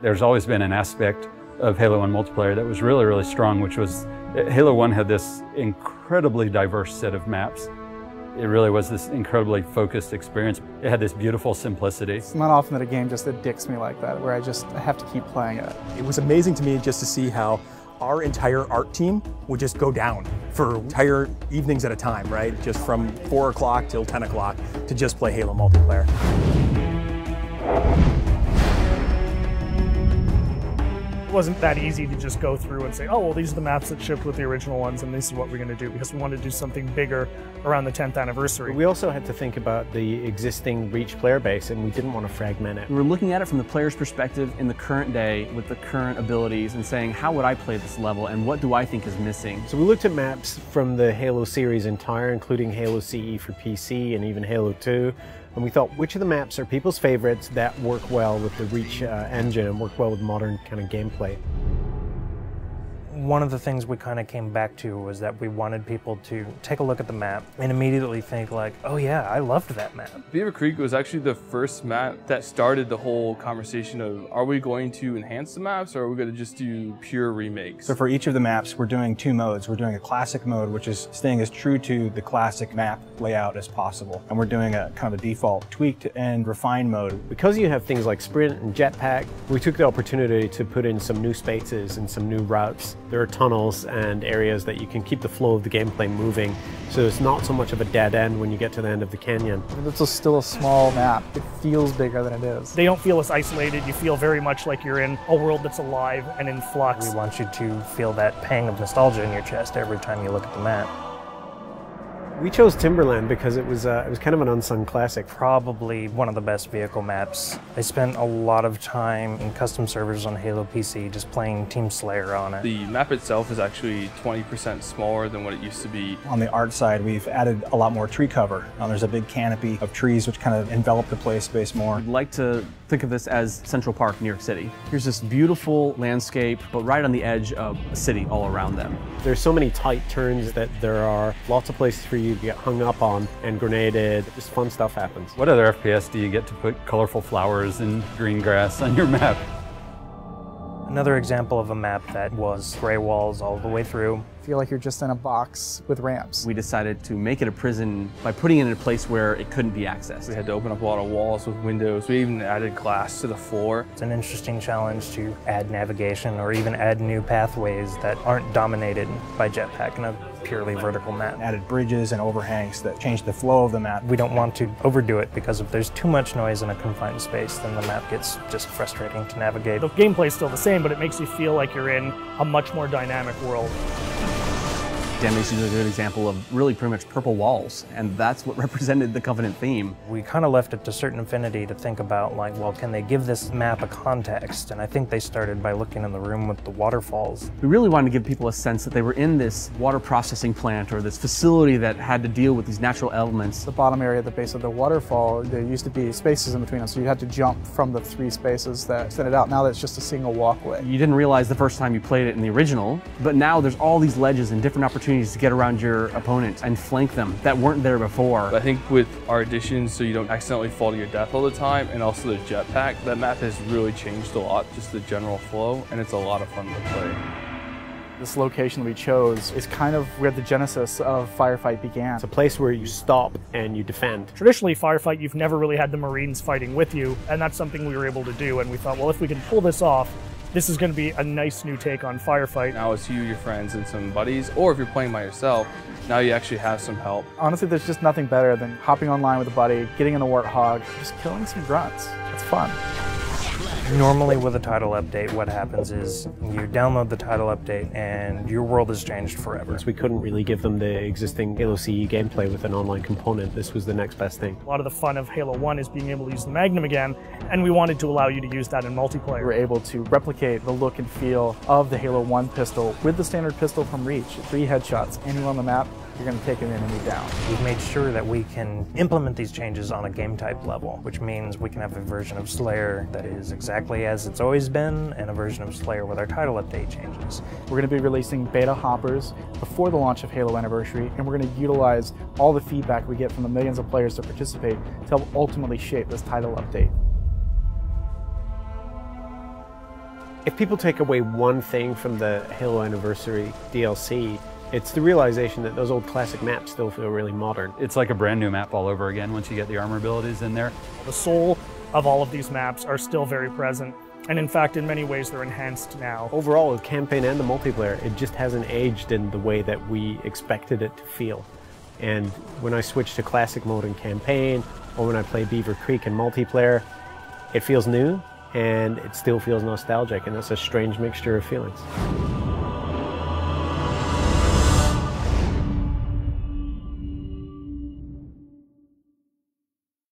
There's always been an aspect of Halo 1 multiplayer that was really, really strong, which was Halo 1 had this incredibly diverse set of maps. It really was this incredibly focused experience. It had this beautiful simplicity. It's not often that a game just addicts me like that, where I have to keep playing it. It was amazing to me just to see how our entire art team would just go down for entire evenings at a time, right? Just from 4 o'clock till 10 o'clock to just play Halo multiplayer. It wasn't that easy to just go through and say, oh, well, these are the maps that shipped with the original ones and this is what we're going to do, because we wanted to do something bigger around the 10th anniversary. We also had to think about the existing Reach player base, and we didn't want to fragment it. We were looking at it from the player's perspective in the current day with the current abilities and saying, how would I play this level and what do I think is missing? So we looked at maps from the Halo series entire, including Halo CE for PC and even Halo 2. And we thought, which of the maps are people's favorites that work well with the Reach engine and work well with modern kind of gameplay? One of the things we kind of came back to was that we wanted people to take a look at the map and immediately think like, oh yeah, I loved that map. Beaver Creek was actually the first map that started the whole conversation of, are we going to enhance the maps or are we going to just do pure remakes? So for each of the maps, we're doing 2 modes. We're doing a classic mode, which is staying as true to the classic map layout as possible. And we're doing a kind of a default tweaked and refined mode. Because you have things like sprint and jetpack, we took the opportunity to put in some new spaces and some new routes. There are tunnels and areas that you can keep the flow of the gameplay moving, so it's not so much of a dead end when you get to the end of the canyon. It's still a small map. It feels bigger than it is. They don't feel as isolated. You feel very much like you're in a world that's alive and in flux. We want you to feel that pang of nostalgia in your chest every time you look at the map. We chose Timberland because it was kind of an unsung classic. Probably one of the best vehicle maps. I spent a lot of time in custom servers on Halo PC just playing Team Slayer on it. The map itself is actually 20% smaller than what it used to be. On the art side, we've added a lot more tree cover. There's a big canopy of trees which kind of envelop the play space more. I'd like to think of this as Central Park, New York City. Here's this beautiful landscape, but right on the edge of a city all around them. There's so many tight turns that there are lots of places for you to get hung up on and grenaded. Just fun stuff happens. What other FPS do you get to put colorful flowers and green grass on your map? Another example of a map that was gray walls all the way through. Feel like you're just in a box with ramps. We decided to make it a prison by putting it in a place where it couldn't be accessed. We had to open up a lot of walls with windows. We even added glass to the floor. It's an interesting challenge to add navigation or even add new pathways that aren't dominated by jetpack in a purely vertical map. Added bridges and overhangs that change the flow of the map. We don't want to overdo it because if there's too much noise in a confined space, then the map gets just frustrating to navigate. The gameplay's still the same, but it makes you feel like you're in a much more dynamic world. Damnation is a good example of really pretty much purple walls, and that's what represented the Covenant theme. We kind of left it to certain affinity to think about, like, well, can they give this map a context? And I think they started by looking in the room with the waterfalls. We really wanted to give people a sense that they were in this water processing plant or this facility that had to deal with these natural elements. The bottom area at the base of the waterfall, there used to be spaces in between them, so you had to jump from the 3 spaces that extended out. Now that's just a single walkway. You didn't realize the first time you played it in the original, but now there's all these ledges and different opportunities to get around your opponent and flank them that weren't there before. I think with our additions, so you don't accidentally fall to your death all the time, and also the jetpack, that map has really changed a lot, just the general flow, and it's a lot of fun to play. This location we chose is kind of where the genesis of Firefight began. It's a place where you stop and you defend. Traditionally, Firefight, you've never really had the Marines fighting with you, and that's something we were able to do, and we thought, well, if we can pull this off, this is going to be a nice new take on Firefight. Now it's you, your friends, and some buddies, or if you're playing by yourself, now you actually have some help. Honestly, there's just nothing better than hopping online with a buddy, getting in a Warthog, just killing some grunts. It's fun. Normally with a title update, what happens is you download the title update and your world has changed forever. So we couldn't really give them the existing Halo CE gameplay with an online component. This was the next best thing. A lot of the fun of Halo 1 is being able to use the Magnum again, and we wanted to allow you to use that in multiplayer. We're able to replicate the look and feel of the Halo 1 pistol with the standard pistol from Reach. 3 headshots, anywhere on the map, you're going to take an enemy down. We've made sure that we can implement these changes on a game type level, which means we can have a version of Slayer that is exactly as it's always been, and a version of Slayer with our title update changes. We're going to be releasing beta hoppers before the launch of Halo Anniversary, and we're going to utilize all the feedback we get from the millions of players that participate to help ultimately shape this title update. If people take away one thing from the Halo Anniversary DLC, it's the realization that those old classic maps still feel really modern. It's like a brand new map all over again once you get the armor abilities in there. The soul of all of these maps are still very present, and in fact, in many ways, they're enhanced now. Overall, the campaign and the multiplayer, it just hasn't aged in the way that we expected it to feel. And when I switch to classic mode in campaign, or when I play Beaver Creek in multiplayer, it feels new, and it still feels nostalgic, and it's a strange mixture of feelings.